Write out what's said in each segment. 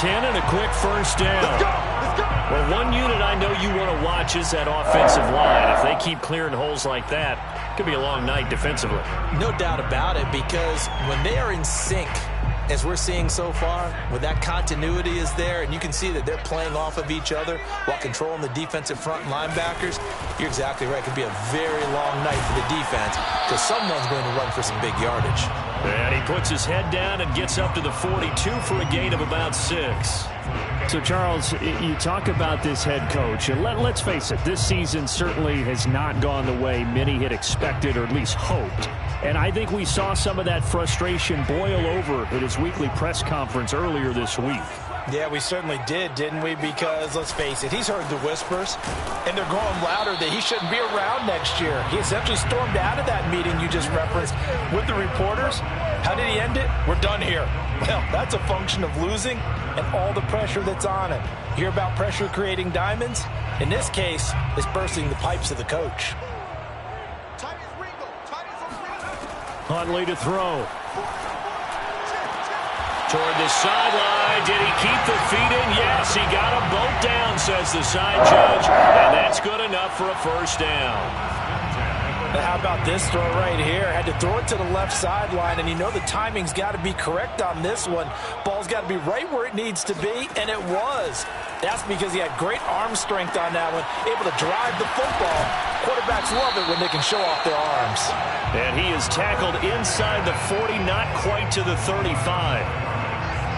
10 and a quick first down. Well, one unit I know you want to watch is that offensive line. If they keep clearing holes like that, it could be a long night defensively. No doubt about it, because when they are in sync, as we're seeing so far, when that continuity is there and you can see that they're playing off of each other while controlling the defensive front linebackers, you're exactly right. It could be a very long night for the defense because someone's going to run for some big yardage. And he puts his head down and gets up to the 42 for a gain of about 6. So, Charles, you talk about this head coach, and let's face it, this season certainly has not gone the way many had expected or at least hoped. And I think we saw some of that frustration boil over at his weekly press conference earlier this week. Yeah, we certainly did, didn't we? Because, let's face it, he's heard the whispers, and they're growing louder that he shouldn't be around next year. He essentially stormed out of that meeting you just referenced with the reporters. How did he end it? We're done here. Well, that's a function of losing and all the pressure that's on it. Hear about pressure creating diamonds? In this case, it's bursting the pipes of the coach. Huntley to throw. Toward the sideline. Did he keep the feet in? Yes, he got them both down, says the side judge. And that's good enough for a first down. Now how about this throw right here? Had to throw it to the left sideline, and you know the timing's got to be correct on this one. Ball's got to be right where it needs to be, and it was. That's because he had great arm strength on that one, able to drive the football. Quarterbacks love it when they can show off their arms. And he is tackled inside the 40, not quite to the 35.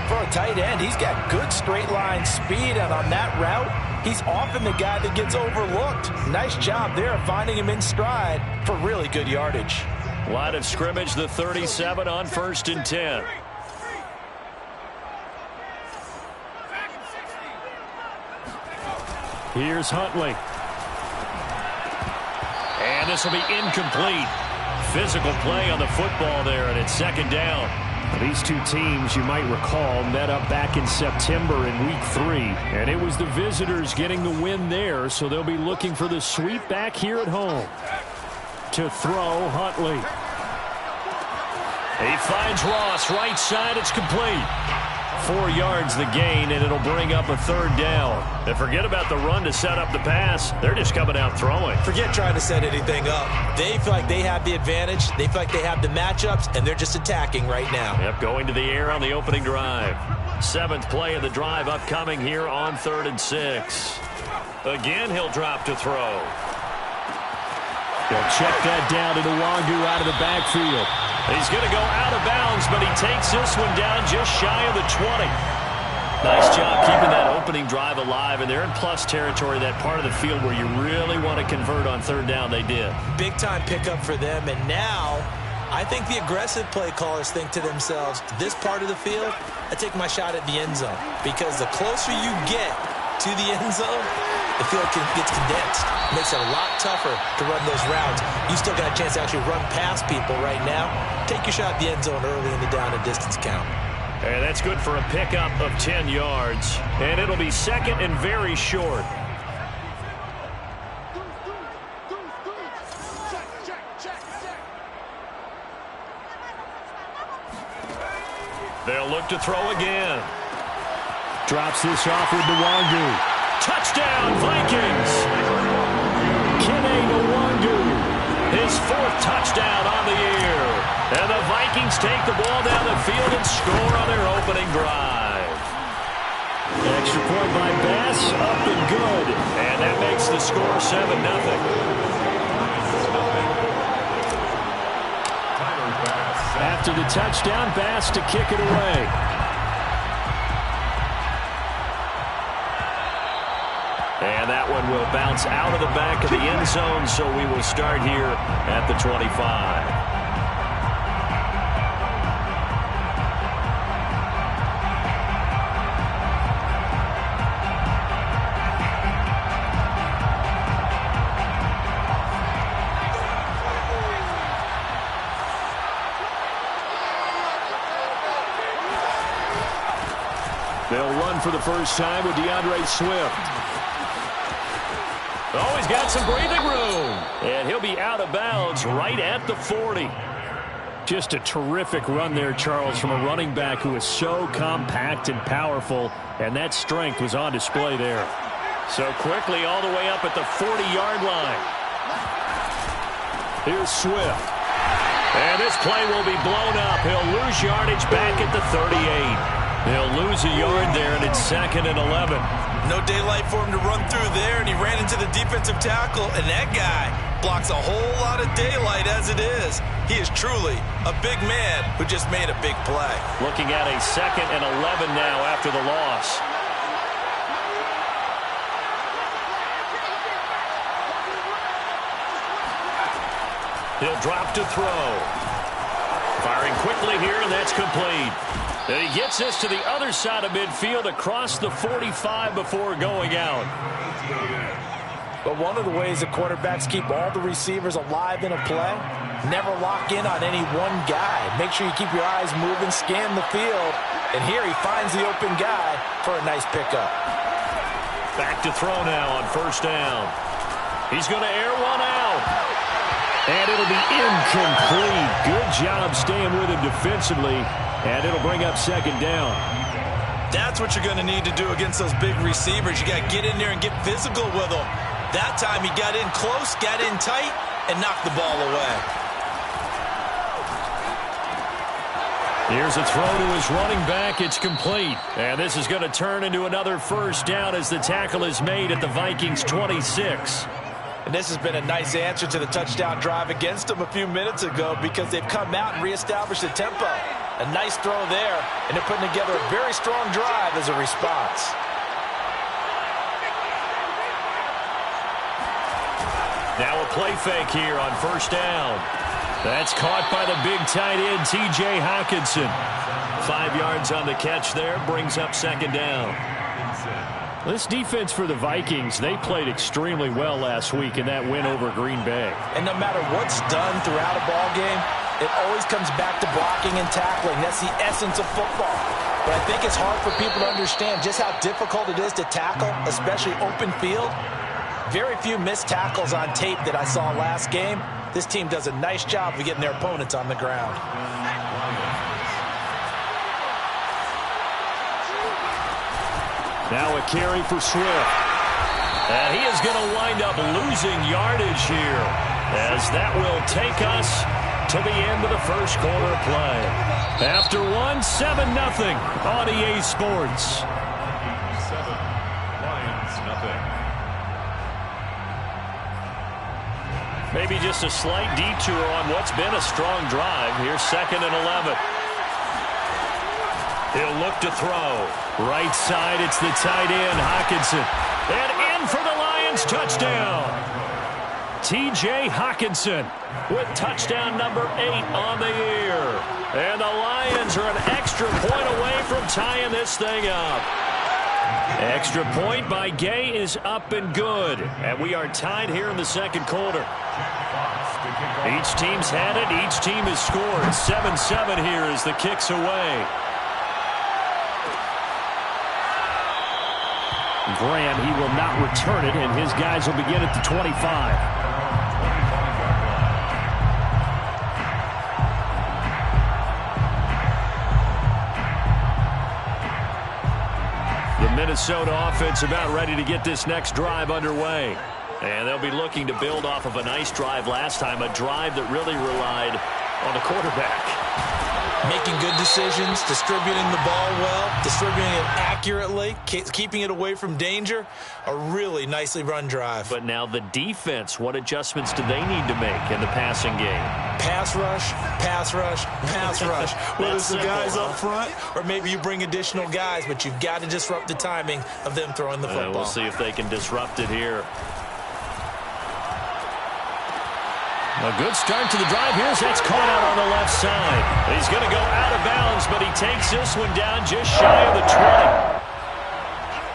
For a tight end, he's got good straight line speed, and on that route, he's often the guy that gets overlooked. Nice job there finding him in stride for really good yardage. Line of scrimmage, the 37 on 1st and 10. Here's Huntley. And this will be incomplete. Physical play on the football there, and it's second down. These two teams, you might recall, met up back in September in Week 3. And it was the visitors getting the win there, so they'll be looking for the sweep back here at home. To throw, Huntley. He finds Ross, right side, it's complete. 4 yards the gain, and it'll bring up a third down. And forget about the run to set up the pass. They're just coming out throwing. Forget trying to set anything up. They feel like they have the advantage. They feel like they have the matchups, and they're just attacking right now. Yep, going to the air on the opening drive. 7th play of the drive upcoming here on 3rd and 6. Again, he'll drop to throw. They'll check that down to UhOh out of the backfield. He's going to go out of bounds, but he takes this one down just shy of the 20. Nice job keeping that opening drive alive, and they're in plus territory, that part of the field where you really want to convert on 3rd down. They did. Big-time pickup for them, and now I think the aggressive play callers think to themselves, this part of the field, I take my shot at the end zone, because the closer you get to the end zone, the field gets condensed. Makes it a lot tougher to run those routes. You still got a chance to actually run past people right now. Take your shot at the end zone early in the down and distance count. And that's good for a pickup of 10 yards. And it'll be second and very short. They'll look to throw again. Drops this off with UhOh. Touchdown, Vikings! His 4th touchdown on the year. And the Vikings take the ball down the field and score on their opening drive. Extra point by Bass, up and good. And that makes the score 7-0. After the touchdown, Bass to kick it away. And that one will bounce out of the back of the end zone, so we will start here at the 25. They'll run for the first time with DeAndre Swift. Oh, he's got some breathing room. And he'll be out of bounds right at the 40. Just a terrific run there, Charles, from a running back who is so compact and powerful, and that strength was on display there. So quickly all the way up at the 40-yard line. Here's Swift. And this play will be blown up. He'll lose yardage back at the 38. He'll lose a yard there, and it's 2nd and 11. No daylight for him to run through there, and he ran into the defensive tackle, and that guy blocks a whole lot of daylight as it is. He is truly a big man who just made a big play. Looking at a 2nd and 11 now after the loss. He'll drop to throw. Firing quickly here, and that's complete. And he gets this to the other side of midfield across the 45 before going out. But one of the ways that quarterbacks keep all the receivers alive in a play, never lock in on any one guy. Make sure you keep your eyes moving, scan the field, and here he finds the open guy for a nice pickup. Back to throw now on 1st down. He's going to air one out. And it'll be incomplete. Good job staying with him defensively, and it'll bring up 2nd down. That's what you're going to need to do against those big receivers. You got to get in there and get physical with them. That time he got in close, got in tight, and knocked the ball away. Here's a throw to his running back. It's complete. And this is going to turn into another 1st down as the tackle is made at the Vikings 26. And this has been a nice answer to the touchdown drive against them a few minutes ago because they've come out and reestablished the tempo. A nice throw there, and they're putting together a very strong drive as a response. Now a play fake here on 1st down. That's caught by the big tight end, T.J. Hockenson. 5 yards on the catch there, brings up 2nd down. This defense for the Vikings, they played extremely well last week in that win over Green Bay. And no matter what's done throughout a ball game, it always comes back to blocking and tackling. That's the essence of football. But I think it's hard for people to understand just how difficult it is to tackle, especially open field. Very few missed tackles on tape that I saw last game. This team does a nice job of getting their opponents on the ground. Now a carry for Swift. And he is going to wind up losing yardage here, as that will take us to the end of the 1st quarter play. After 7-0 on EA Sports. 7, Lions, nothing. Maybe just a slight detour on what's been a strong drive. Here's 2nd and 11. He'll look to throw. Right side, it's the tight end, Hockenson. And in for the Lions, touchdown. T.J. Hockenson with touchdown number 8 on the year. And the Lions are an extra point away from tying this thing up. Extra point by Gay is up and good. And we are tied here in the 2nd quarter. Each team's had it. Each team has scored. 7-7 here as the kick's away. Graham, he will not return it, and his guys will begin at the 25. The Minnesota offense about ready to get this next drive underway. And they'll be looking to build off of a nice drive last time, a drive that really relied on the quarterback. Making good decisions, distributing the ball well, distributing it accurately, keeping it away from danger. A really nicely run drive. But now the defense, what adjustments do they need to make in the passing game? Pass rush, pass rush, pass rush. Whether it's the guys up front or maybe you bring additional guys, but you've got to disrupt the timing of them throwing the football. We'll see if they can disrupt it here. A good start to the drive. That's caught out on the left side. He's going to go out of bounds, but he takes this one down just shy of the 20.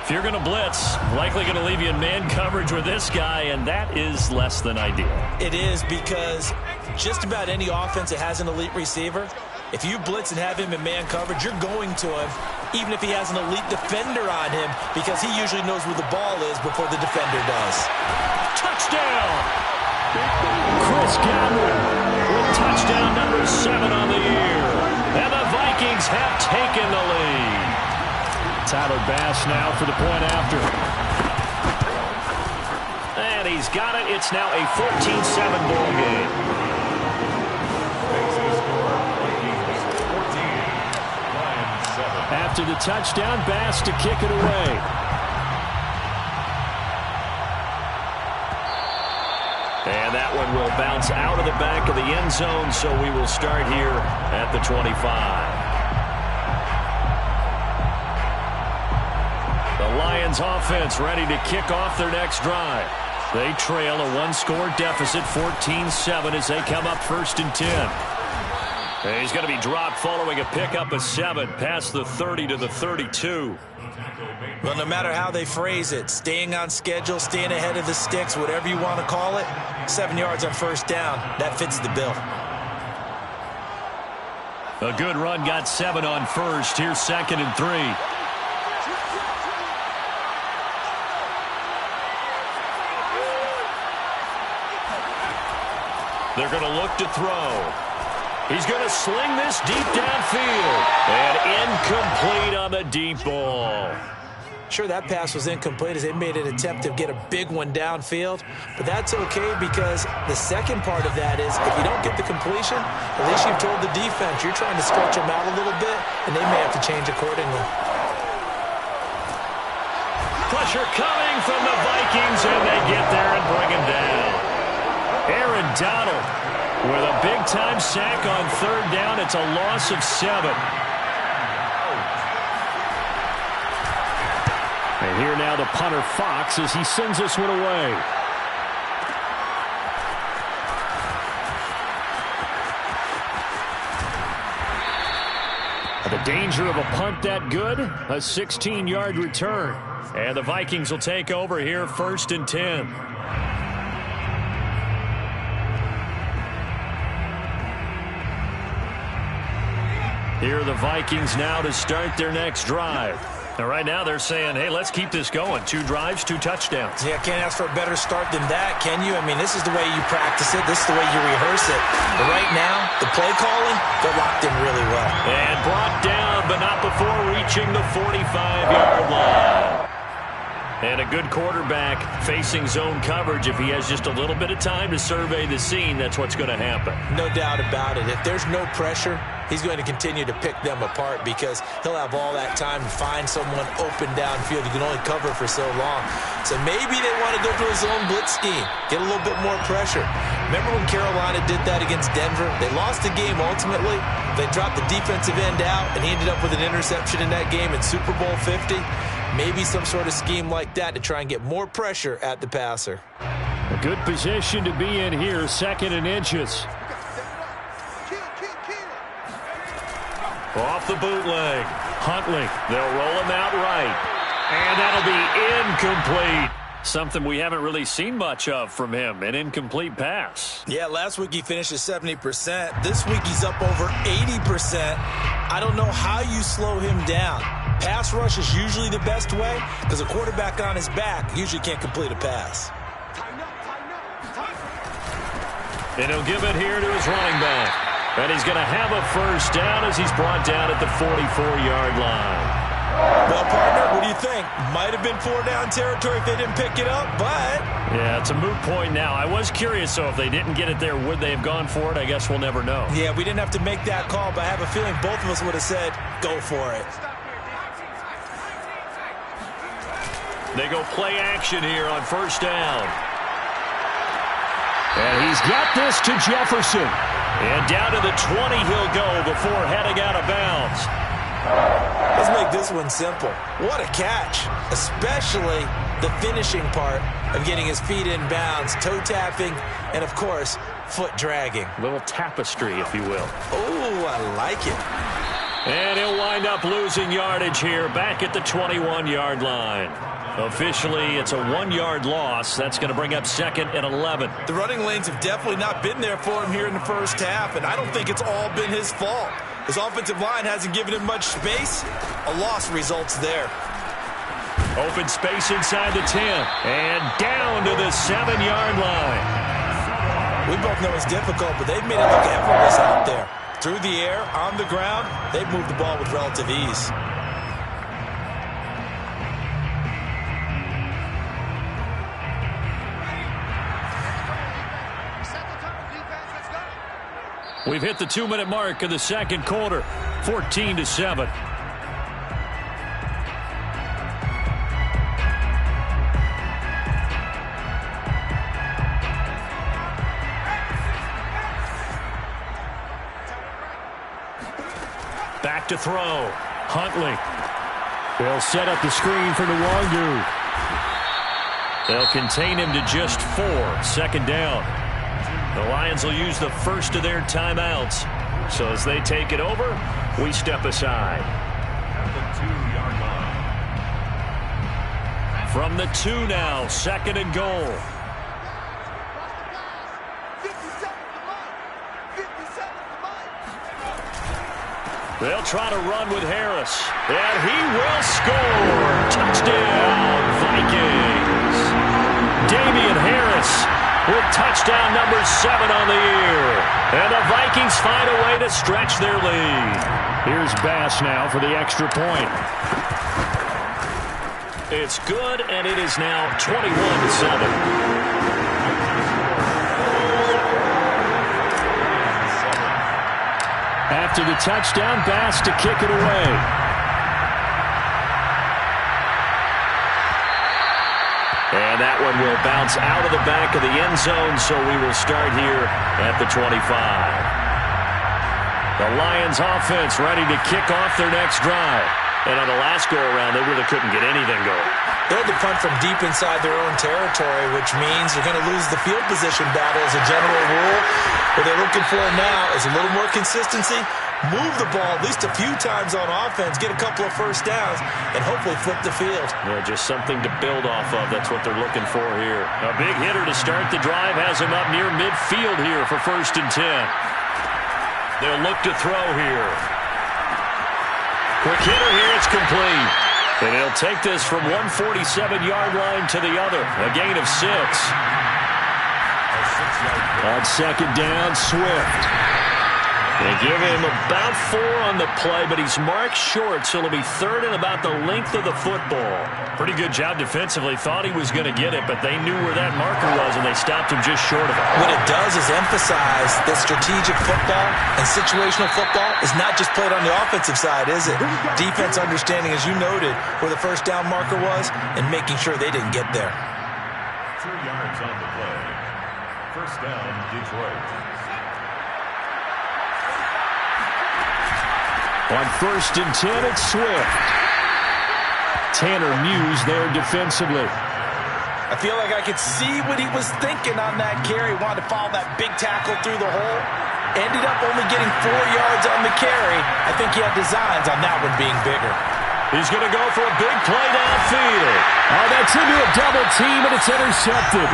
If you're going to blitz, likely going to leave you in man coverage with this guy, and that is less than ideal. It is, because just about any offense that has an elite receiver, if you blitz and have him in man coverage, you're going to him, even if he has an elite defender on him, because he usually knows where the ball is before the defender does. Touchdown! Chris Godwin with touchdown. touchdown number 7 on the year. And the Vikings have taken the lead. Tyler Bass now for the point after. And he's got it. It's now a 14-7 ball game. After the touchdown, Bass to kick it away. And that one will bounce out of the back of the end zone, so we will start here at the 25. The Lions offense ready to kick off their next drive. They trail a one-score deficit, 14-7, as they come up 1st and 10. And he's going to be dropped following a pickup of 7 past the 30 to the 32. Well, no matter how they phrase it, staying on schedule, staying ahead of the sticks, whatever you want to call it, 7 yards on 1st down, that fits the bill. A good run got 7 on 1st. Here's 2nd and 3. They're going to look to throw. He's going to sling this deep downfield. And incomplete on the deep ball. Sure, that pass was incomplete as they made an attempt to get a big one downfield. But that's okay because the second part of that is if you don't get the completion, at least you've told the defense you're trying to stretch them out a little bit, and they may have to change accordingly. Pressure coming from the Vikings, and they get there and bring him down. Aaron Donald with a big-time sack on 3rd down. It's a loss of 7. And here now the punter Fox as he sends this one away. The danger of a punt that good, a 16-yard return. And the Vikings will take over here 1st and 10. Here are the Vikings now to start their next drive. And right now they're saying, hey, let's keep this going. 2 drives, 2 touchdowns. Yeah, can't ask for a better start than that, can you? I mean, this is the way you practice it. This is the way you rehearse it. But right now, the play calling, they're locked in really well. And brought down, but not before reaching the 45-yard line. And a good quarterback facing zone coverage. If he has just a little bit of time to survey the scene, that's what's going to happen. No doubt about it. If there's no pressure, he's going to continue to pick them apart because he'll have all that time to find someone open downfield. You can only cover for so long. So maybe they want to go to a zone blitz scheme, get a little bit more pressure. Remember when Carolina did that against Denver? They lost the game ultimately. They dropped the defensive end out, and he ended up with an interception in that game in Super Bowl 50. Maybe some sort of scheme like that to try and get more pressure at the passer. A good position to be in here, 2nd and inches. Off the bootleg. Huntley. They'll roll him out right. And that'll be incomplete. Something we haven't really seen much of from him, an incomplete pass. Yeah, last week he finished at 70%. This week he's up over 80%. I don't know how you slow him down. Pass rush is usually the best way because a quarterback on his back usually can't complete a pass. And he'll give it here to his running back. And he's going to have a 1st down as he's brought down at the 44-yard line. Well, partner, what do you think? Might have been 4-down territory if they didn't pick it up, but... Yeah, it's a moot point now. I was curious, so if they didn't get it there, would they have gone for it? I guess we'll never know. Yeah, we didn't have to make that call, but I have a feeling both of us would have said, go for it. They go play action here on 1st down. And he's got this to Jefferson. And down to the 20 he'll go before heading out of bounds. Let's make this one simple. What a catch, especially the finishing part of getting his feet in bounds, toe tapping, and, of course, foot dragging. A little tapestry, if you will. Oh, I like it. And he'll wind up losing yardage here back at the 21-yard line. Officially, it's a 1-yard loss. That's going to bring up 2nd and 11. The running lanes have definitely not been there for him here in the first half, and I don't think it's all been his fault. His offensive line hasn't given him much space. A loss results there. Open space inside the 10. And down to the 7-yard line. We both know it's difficult, but they've made it look effortless out there. Through the air, on the ground, they've moved the ball with relative ease. We've hit the 2-minute mark of the second quarter, 14-7. Back to throw. Huntley. They'll set up the screen for Nwangu. They'll contain him to just 4. 2nd down. The Lions will use the first of their timeouts. So as they take it over, we step aside. At the 2-yard line. From the 2 now, 2nd and goal. They'll try to run with Harris. And he will score. Touchdown, Vikings. Damian Harris with touchdown number 7 on the year. And the Vikings find a way to stretch their lead. Here's Bass now for the extra point. It's good, and it is now 21-7. After the touchdown, Bass to kick it away. And that one will bounce out of the back of the end zone, so we will start here at the 25. The Lions offense ready to kick off their next drive. And on the last go-around, they really couldn't get anything going. They had to punt from deep inside their own territory, which means they're going to lose the field position battle as a general rule. What they're looking for now is a little more consistency, move the ball at least a few times on offense, get a couple of first downs, and hopefully flip the field. Yeah, just something to build off of. That's what they're looking for here. A big hitter to start the drive has him up near midfield here for 1st and 10. They'll look to throw here. Quick hitter here, it's complete. And he'll take this from 147-yard line to the other. A gain of 6. On 2nd down, Swift. They give him about 4 on the play, but he's marked short, so it'll be 3rd and about the length of the football. Pretty good job defensively. Thought he was going to get it, but they knew where that marker was, and they stopped him just short of it. What it does is emphasize that strategic football and situational football is not just played on the offensive side, is it? Defense understanding, as you noted, where the first down marker was and making sure they didn't get there. 2 yards on the play. First down, Detroit. On 1st and 10, it's Swift. Tanner Muse there defensively. I feel like I could see what he was thinking on that carry. Wanted to follow that big tackle through the hole. Ended up only getting 4 yards on the carry. I think he had designs on that one being bigger. He's going to go for a big play downfield. Oh, that's into a double team, and it's intercepted.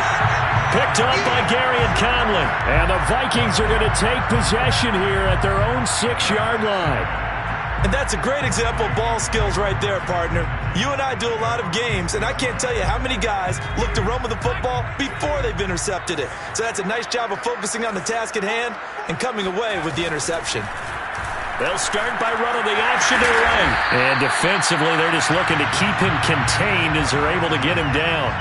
Picked up by Gary and Conlon. And the Vikings are going to take possession here at their own 6-yard line. And that's a great example of ball skills right there, partner. You and I do a lot of games, and I can't tell you how many guys look to run with the football before they've intercepted it. So that's a nice job of focusing on the task at hand and coming away with the interception. They'll start by running the option to the right. And defensively, they're just looking to keep him contained as they're able to get him down.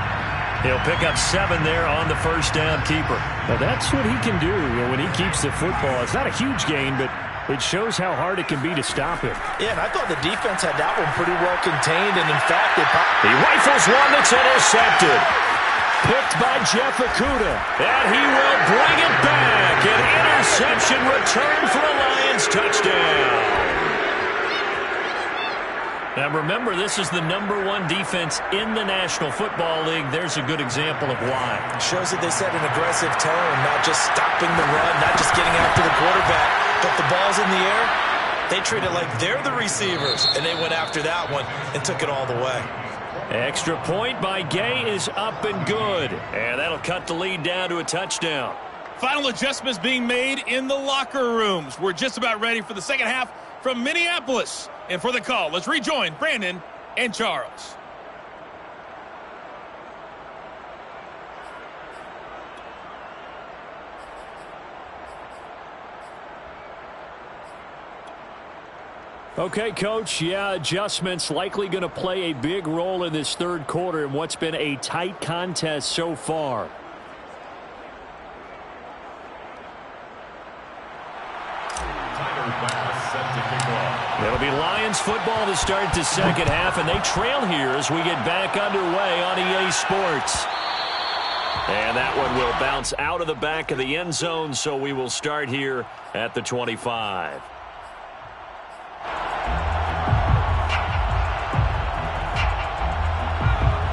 He'll pick up 7 there on the first down keeper. Now that's what he can do when he keeps the football. It's not a huge gain, but it shows how hard it can be to stop him. Yeah, and I thought the defense had that one pretty well contained, and in fact, he rifles one that's intercepted. Picked by Jeff Okudah. And he will bring it back. An interception return for a Lions touchdown. Now remember, this is the #1 defense in the National Football League. There's a good example of why. Shows that they set an aggressive tone, not just stopping the run, not just getting after the quarterback, but the ball's in the air. They treat it like they're the receivers, and they went after that one and took it all the way. Extra point by Gay is up and good. And that'll cut the lead down to a touchdown. Final adjustments being made in the locker rooms. We're just about ready for the second half from Minneapolis. And for the call, let's rejoin Brandon and Charles. Okay, Coach, yeah, adjustments likely going to play a big role in this third quarter in what's been a tight contest so far. It'll be Lions football to start the second half, and they trail here as we get back underway on EA Sports. And that one will bounce out of the back of the end zone, so we will start here at the 25.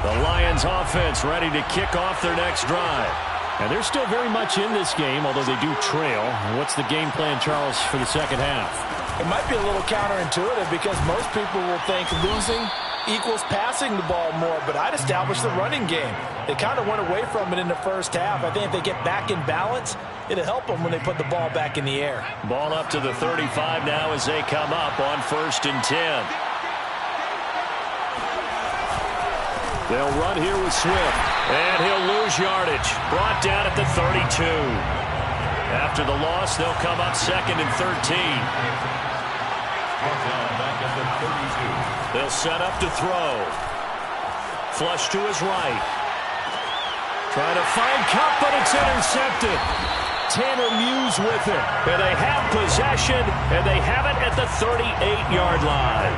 The Lions offense ready to kick off their next drive. And they're still very much in this game, although they do trail. What's the game plan, Charles, for the second half? It might be a little counterintuitive because most people will think losing equals passing the ball more, but I'd establish the running game. They kind of went away from it in the first half. I think if they get back in balance, it'll help them when they put the ball back in the air. Ball up to the 35 now as they come up on 1st and 10. They'll run here with Swift. And he'll lose yardage. Brought down at the 32. After the loss, they'll come up 2nd and 13. They'll set up to throw. Flush to his right. Trying to find Cup, but it's intercepted. Tanner Muse with it. And they have possession, and they have it at the 38-yard line.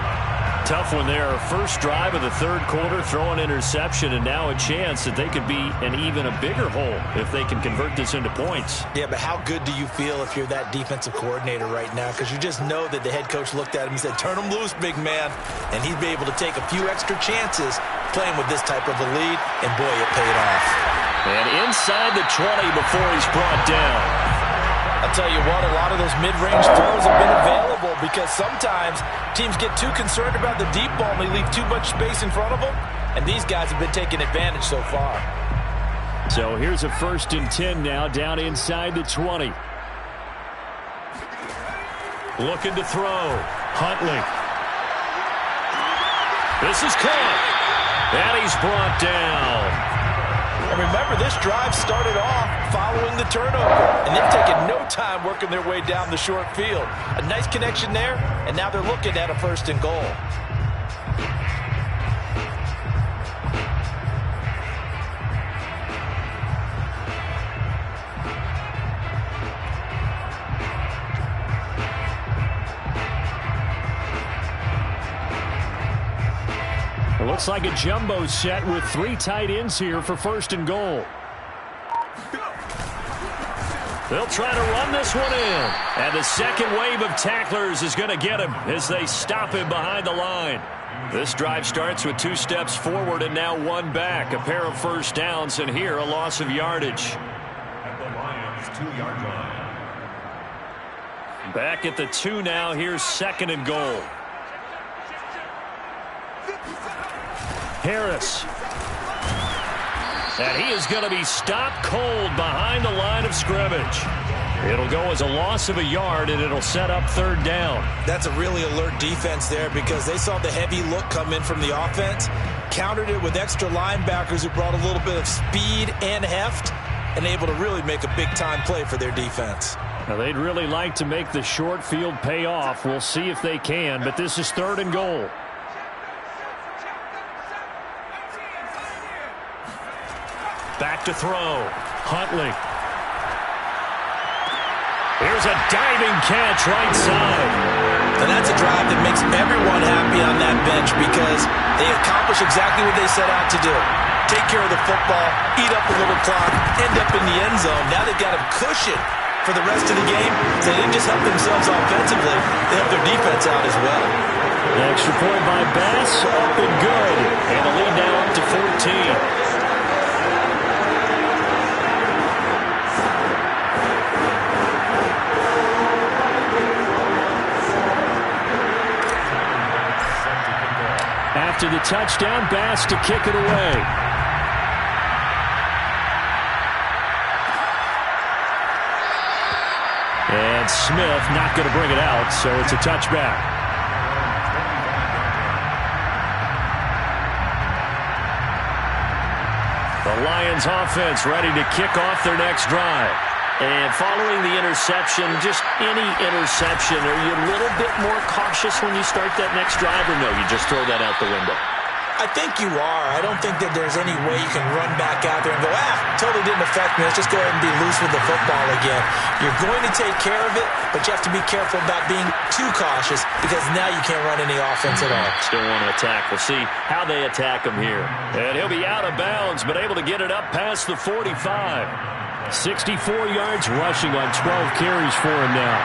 Tough one there. First drive of the third quarter, throw an interception, and now a chance that they could be an even a bigger hole if they can convert this into points. Yeah, but how good do you feel if you're that defensive coordinator right now? Because you just know that the head coach looked at him and said, turn him loose, big man. And he'd be able to take a few extra chances playing with this type of a lead, and boy, it paid off. And inside the 20 before he's brought down. I'll tell you what, a lot of those mid-range throws have been available because sometimes teams get too concerned about the deep ball and they leave too much space in front of them, and these guys have been taking advantage so far. So here's a 1st and 10 now, down inside the 20. Looking to throw. Huntley. This is caught. And he's brought down. And remember, this drive started off following the turnover, and they've taken no time working their way down the short field. A nice connection there, and now they're looking at a 1st and goal. It looks like a jumbo set with 3 tight ends here for 1st and goal. They'll try to run this one in. And the second wave of tacklers is going to get him as they stop him behind the line. This drive starts with 2 steps forward and now 1 back. A pair of first downs, and here a loss of yardage. At the Lions' 2-yard line. Back at the 2 now. Here's 2nd and goal. Harris. And he is going to be stopped cold behind the line of scrimmage. It'll go as a loss of a yard, and it'll set up 3rd down. That's a really alert defense there because they saw the heavy look come in from the offense, countered it with extra linebackers who brought a little bit of speed and heft, and able to really make a big-time play for their defense. Now, they'd really like to make the short field pay off. We'll see if they can, but this is 3rd and goal. Back to throw. Huntley. Here's a diving catch right side. And that's a drive that makes everyone happy on that bench because they accomplish exactly what they set out to do. Take care of the football, eat up a little clock, end up in the end zone. Now they've got a cushion for the rest of the game. So they didn't just help themselves offensively, they helped their defense out as well. The extra point by Bass, up and good. And the lead now up to 14. After the touchdown, Bass to kick it away. And Smith not going to bring it out, so it's a touchback. The Lions offense ready to kick off their next drive. And following the interception, just any interception, are you a little bit more cautious when you start that next drive, or no, you just throw that out the window? I think you are. I don't think that there's any way you can run back out there and go, totally didn't affect me. Let's just go ahead and be loose with the football again. You're going to take care of it, but you have to be careful about being too cautious because now you can't run any offense at all. Still want to attack. We'll see how they attack him here. And he'll be out of bounds, but able to get it up past the 45. 64 yards rushing on 12 carries for him now.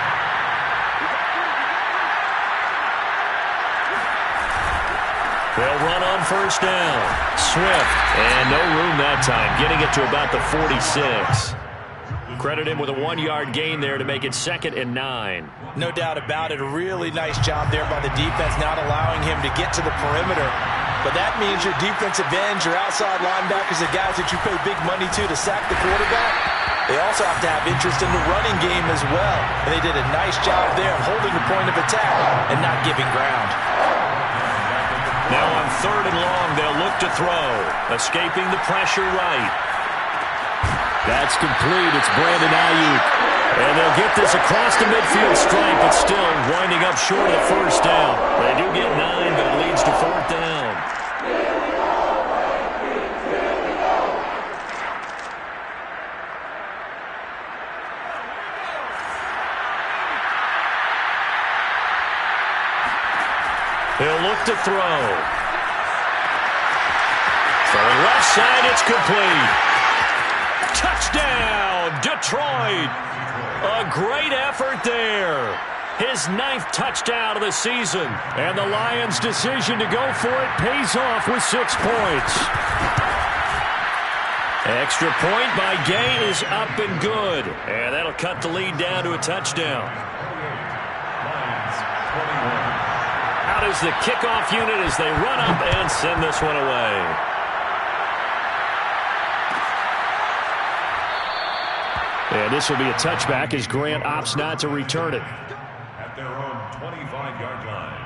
They'll run on first down. Swift. And no room that time. Getting it to about the 46. Credit him with a 1-yard gain there to make it 2nd and 9. No doubt about it. A really nice job there by the defense, not allowing him to get to the perimeter. But that means your defensive ends, your outside linebackers, the guys that you pay big money to sack the quarterback, they also have to have interest in the running game as well. And they did a nice job there of holding the point of attack and not giving ground. Now on 3rd and long, they'll look to throw. Escaping the pressure right. That's complete. It's Brandon Ayuk. And they'll get this across the midfield stripe, but still winding up short of the first down. They do get 9, but it leads to 4th down. He'll look to throw. Throwing left side, it's complete. Touchdown, Detroit. A great effort there. His 9th touchdown of the season. And the Lions' decision to go for it pays off with 6 points. Extra point by Gay is up and good. And that'll cut the lead down to a touchdown. Out is the kickoff unit as they run up and send this one away. And this will be a touchback as Grant opts not to return it. At their own 25-yard line.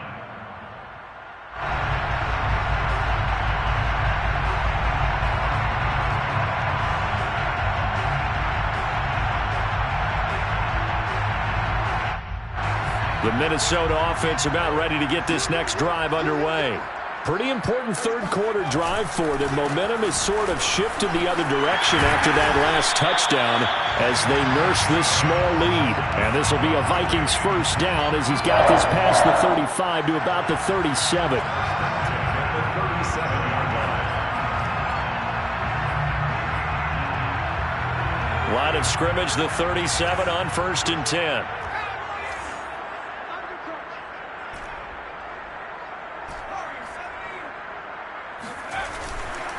The Minnesota offense about ready to get this next drive underway. Pretty important third-quarter drive for them. Momentum has sort of shifted the other direction after that last touchdown as they nurse this small lead. And this will be a Vikings first down as he's got this past the 35 to about the 37. Line of scrimmage, the 37 on 1st and 10.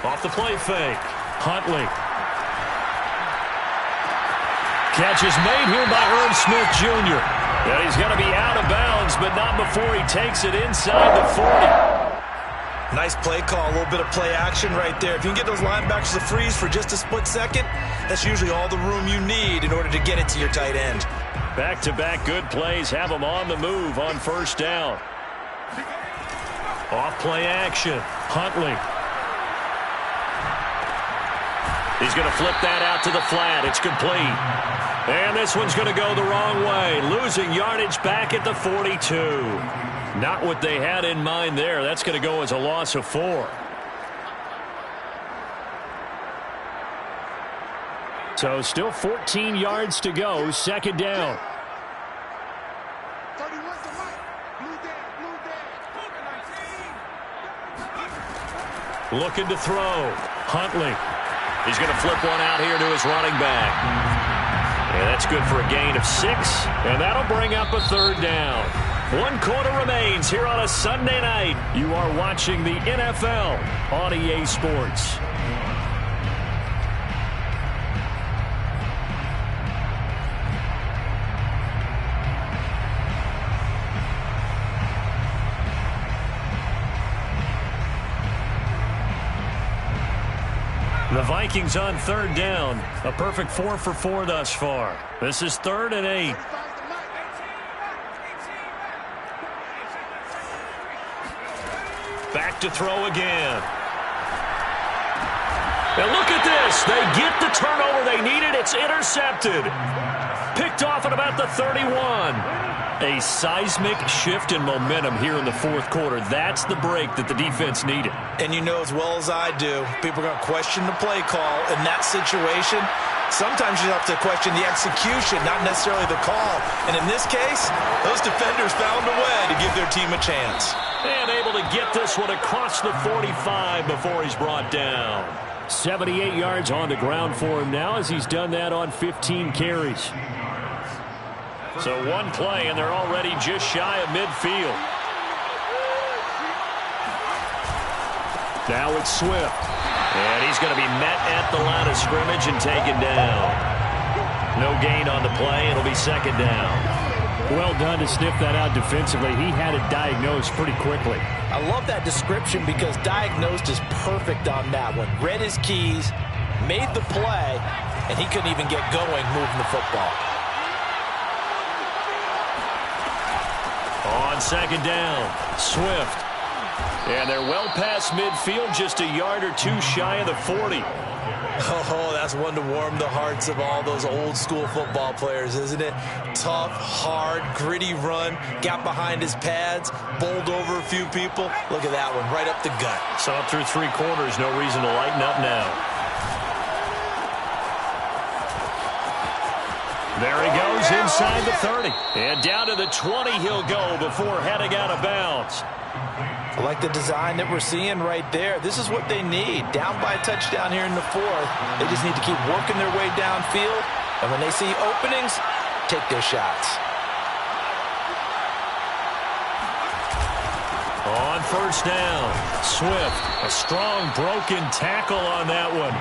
Off the play fake. Huntley. Catch is made here by Irv Smith Jr. And he's going to be out of bounds, but not before he takes it inside the 40. Nice play call, a little bit of play action right there. If you can get those linebackers to freeze for just a split second, that's usually all the room you need in order to get it to your tight end. Back-to-back good plays have him on the move on first down. Off play action. Huntley. He's going to flip that out to the flat. It's complete. And this one's going to go the wrong way. Losing yardage back at the 42. Not what they had in mind there. That's going to go as a loss of 4. So still 14 yards to go. 2nd down. Looking to throw. Huntley. He's going to flip one out here to his running back. And that's good for a gain of 6. And that'll bring up a 3rd down. 1 quarter remains here on a Sunday night. You are watching the NFL on EA Sports. The Vikings on 3rd down. A perfect 4 for 4 thus far. This is 3rd and 8. Back to throw again. And look at this. this. They get the turnover they needed. It's intercepted. Picked off at about the 31. A seismic shift in momentum here in the fourth quarter. That's the break that the defense needed. And you know as well as I do, people are going to question the play call in that situation. Sometimes you have to question the execution, not necessarily the call. And in this case, those defenders found a way to give their team a chance. And able to get this one across the 45 before he's brought down. 78 yards on the ground for him now as he's done that on 15 carries. So one play, and they're already just shy of midfield. Now it's Swift. And he's going to be met at the line of scrimmage and taken down. No gain on the play. It'll be second down. Well done to sniff that out defensively. He had it diagnosed pretty quickly. I love that description because diagnosed is perfect on that one. Read his keys, made the play, and he couldn't even get going moving the football. On second down, Swift. And they're well past midfield, just a yard or two shy of the 40. Oh, that's one to warm the hearts of all those old school football players, isn't it? Tough, hard, gritty run, got behind his pads, bowled over a few people. Look at that one, right up the gut. So up through three quarters, no reason to lighten up now. There he goes inside the 30. And down to the 20 he'll go before heading out of bounds. I like the design that we're seeing right there. This is what they need. Down by a touchdown here in the fourth. They just need to keep working their way downfield. And when they see openings, take their shots. On first down, Swift, a strong broken tackle on that one.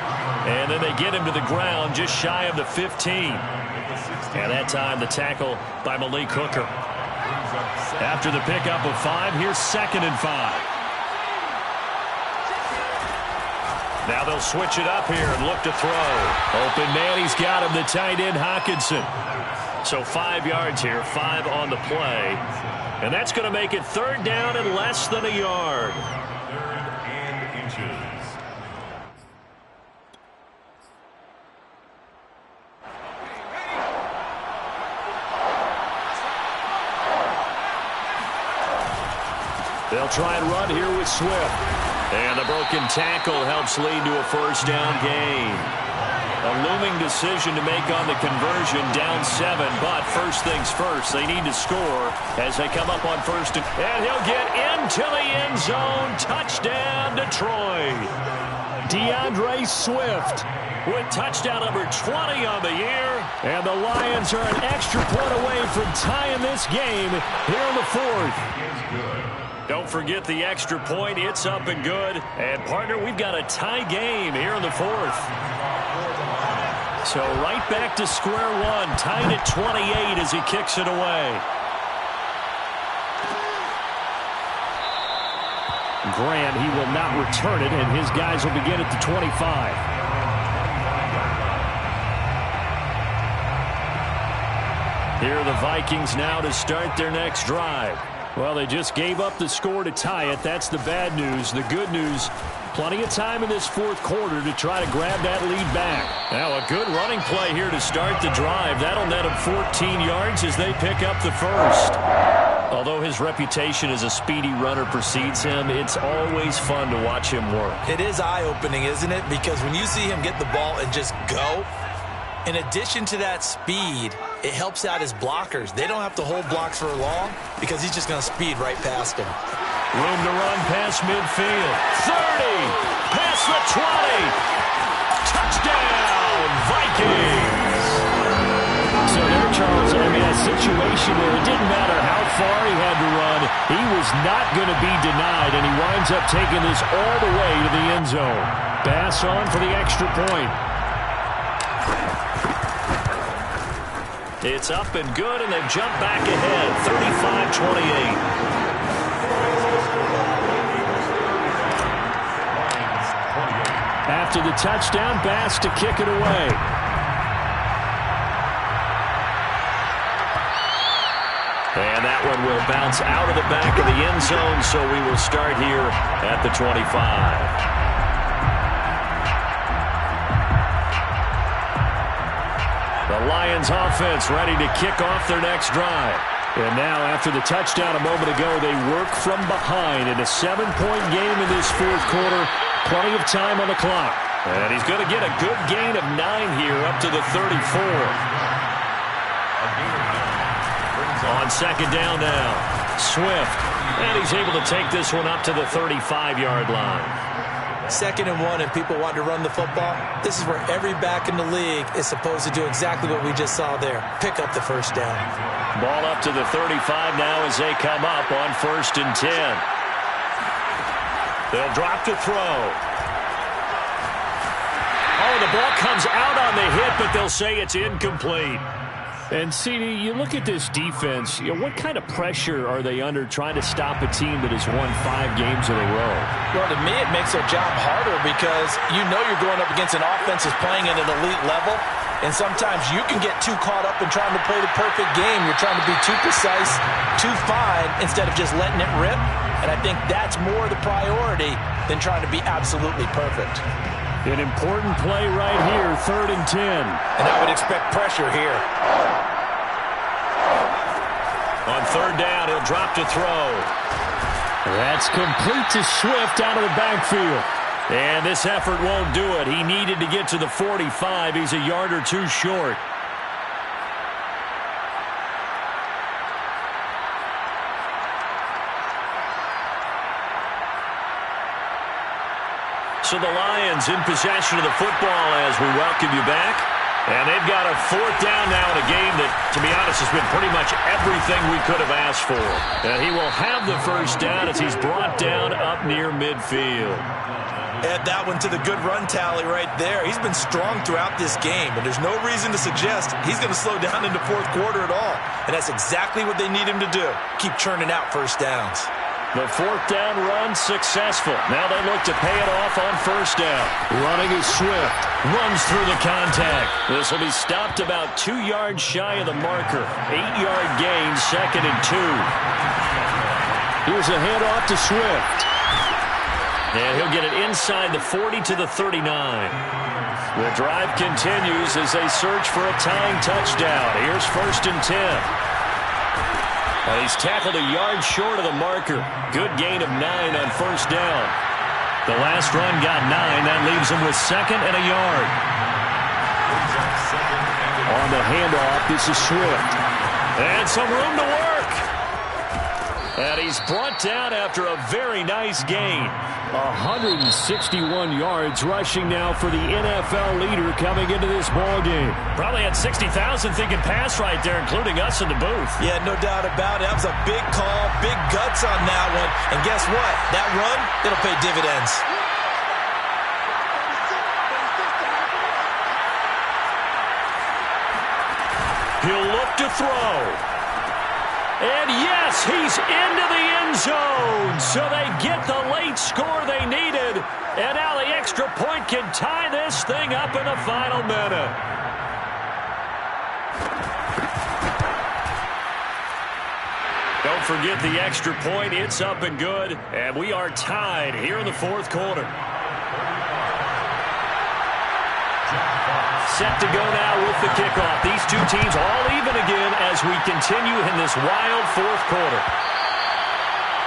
And then they get him to the ground just shy of the 15. And that time the tackle by Malik Hooker. After the pickup of 5, here's 2nd and 5. Now they'll switch it up here and look to throw. Open man, he's got him, the tight end Hockenson. So 5 yards here, 5 on the play. And that's going to make it 3rd down and less than a yard. 3rd and inches. They'll try and run here with Swift. And the broken tackle helps lead to a 1st down gain. A looming decision to make on the conversion, down 7. But first things first, they need to score as they come up on 1st. And he'll get into the end zone. Touchdown, Detroit. DeAndre Swift with touchdown number 20 on the year. And the Lions are an extra point away from tying this game here in the 4th. Don't forget the extra point. It's up and good. And, partner, we've got a tie game here in the 4th. So right back to square one. Tied at 28 as he kicks it away. Graham, he will not return it, and his guys will begin at the 25. Here are the Vikings now to start their next drive. Well, they just gave up the score to tie it. That's the bad news. The good news, plenty of time in this 4th quarter to try to grab that lead back. Now a good running play here to start the drive. That'll net him 14 yards as they pick up the 1st. Although his reputation as a speedy runner precedes him, it's always fun to watch him work. It is eye-opening, isn't it? Because when you see him get the ball and just go, in addition to that speed, it helps out his blockers. They don't have to hold blocks for long because he's just going to speed right past him. Room to run past midfield. 30, past the 20. Touchdown, Vikings. So there, Charles, I mean, a situation where it didn't matter how far he had to run, he was not going to be denied, and he winds up taking this all the way to the end zone. Bass on for the extra point. It's up and good, and they've jumped back ahead, 35-28. After the touchdown, Bass to kick it away. And that one will bounce out of the back of the end zone, so we will start here at the 25. Lions offense ready to kick off their next drive. And now, after the touchdown a moment ago, they work from behind in a 7-point game in this fourth quarter. Plenty of time on the clock. And he's going to get a good gain of 9 here up to the 34. On second down now, Swift. And he's able to take this one up to the 35-yard line. 2nd and 1 and people want to run the football. This is where every back in the league is supposed to do exactly what we just saw there. Pick up the first down. Ball up to the 35 now as they come up on 1st and 10. They'll drop to throw. Oh, the ball comes out on the hit, but they'll say it's incomplete. And, CD, you look at this defense, what kind of pressure are they under trying to stop a team that has won 5 games in a row? Well, to me, it makes their job harder because you know you're going up against an offense that's playing at an elite level, and sometimes you can get too caught up in trying to play the perfect game. You're trying to be too precise, too fine, instead of just letting it rip, and I think that's more the priority than trying to be absolutely perfect. An important play right here, 3rd and 10. And I would expect pressure here. On 3rd down, he'll drop to throw. That's complete to Swift out of the backfield. And this effort won't do it. He needed to get to the 45. He's a yard or 2 short. So the Lions in possession of the football as we welcome you back. And they've got a 4th down now in a game that, to be honest, has been pretty much everything we could have asked for. And he will have the 1st down as he's brought down up near midfield. Add that one to the good run tally right there. He's been strong throughout this game, and there's no reason to suggest he's going to slow down in the 4th quarter at all. And that's exactly what they need him to do. Keep churning out 1st downs. The 4th down run successful. Now they look to pay it off on 1st down. Running is Swift. Runs through the contact. This will be stopped about 2 yards shy of the marker. 8-yard gain, 2nd and 2. Here's a handoff to Swift. And he'll get it inside the 40 to the 39. The drive continues as they search for a tying touchdown. Here's 1st and 10. And he's tackled a yard short of the marker. Good gain of 9 on 1st down. The last run got 9. That leaves him with 2nd and a yard. On the handoff, this is Swift. And some room to work. And he's brought down after a very nice gain. 161 yards rushing now for the NFL leader coming into this ball game. Probably had 60,000 thinking pass right there, including us in the booth. Yeah, no doubt about it. That was a big call, big guts on that one. And guess what? That run, it'll pay dividends. He'll look to throw. And yes, he's into the end zone. So they get the late score they needed. And now the extra point can tie this thing up in the final minute. Don't forget the extra point. It's up and good. And we are tied here in the 4th quarter. Set to go now with the kickoff. These two teams all even again as we continue in this wild 4th quarter.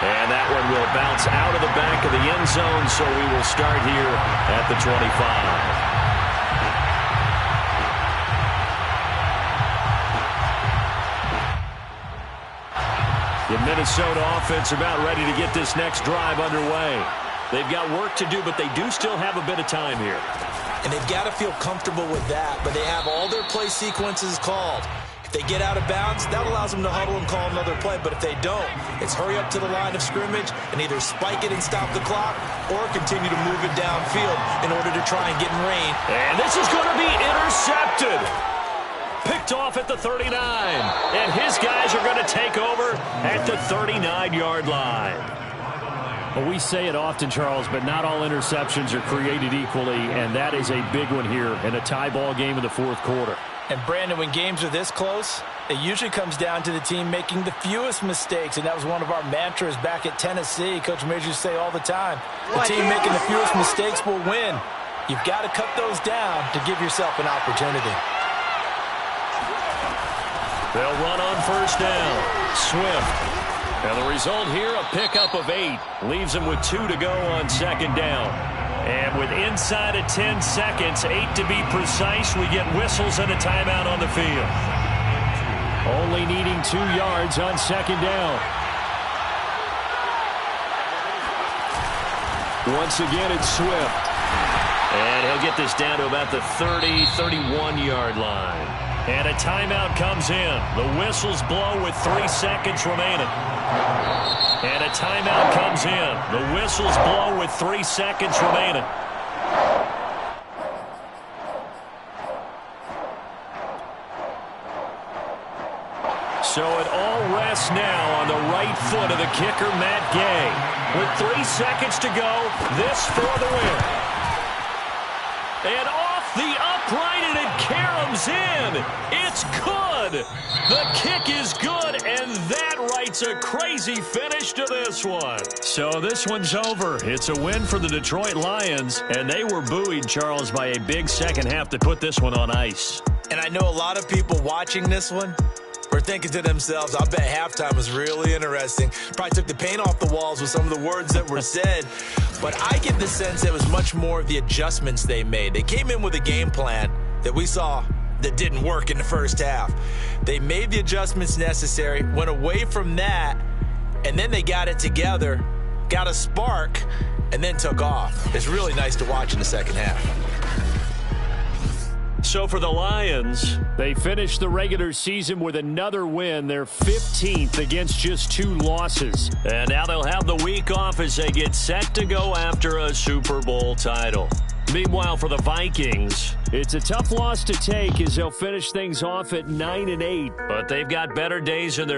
And that one will bounce out of the back of the end zone, so we will start here at the 25. The Minnesota offense about ready to get this next drive underway. They've got work to do, but they do still have a bit of time here. And they've got to feel comfortable with that, but they have all their play sequences called. If they get out of bounds, that allows them to huddle and call another play. But if they don't, it's hurry up to the line of scrimmage and either spike it and stop the clock or continue to move it downfield in order to try and get in range. And this is going to be intercepted. Picked off at the 39. And his guys are going to take over at the 39-yard line. Well, we say it often, Charles, but not all interceptions are created equally, and that is a big one here in a tie ball game in the 4th quarter. And, Brandon, when games are this close, it usually comes down to the team making the fewest mistakes, and that was one of our mantras back at Tennessee. Coach Major used to say all the time, the team making the fewest mistakes will win. You've got to cut those down to give yourself an opportunity. They'll run on first down. Swift. And the result here, a pickup of 8. Leaves them with 2 to go on second down. And with inside of 10 seconds, 8 to be precise, we get whistles and a timeout on the field. Only needing 2 yards on second down. Once again, it's Swift. And he'll get this down to about the 30, 31-yard line. And a timeout comes in. The whistles blow with 3 seconds remaining. And a timeout comes in. The whistles blow with 3 seconds remaining. So it all rests now on the right foot of the kicker, Matt Gay. With 3 seconds to go, this for the win. And off the upright, and it caroms in. It's good. The kick is good, and that writes a crazy finish to this one. So this one's over. It's a win for the Detroit Lions, and they were buoyed, Charles, by a big second half to put this one on ice. And I know a lot of people watching this one were thinking to themselves, I bet halftime was really interesting. Probably took the paint off the walls with some of the words that were said. But I get the sense it was much more of the adjustments they made. They came in with a game plan that we saw that didn't work in the first half. They made the adjustments necessary, went away from that, and then they got it together, got a spark, and then took off. It's really nice to watch in the second half. So for the Lions, they finished the regular season with another win. They're 15th against just 2 losses. And now they'll have the week off as they get set to go after a Super Bowl title. Meanwhile, for the Vikings, it's a tough loss to take as they'll finish things off at 9-8. But they've got better days in their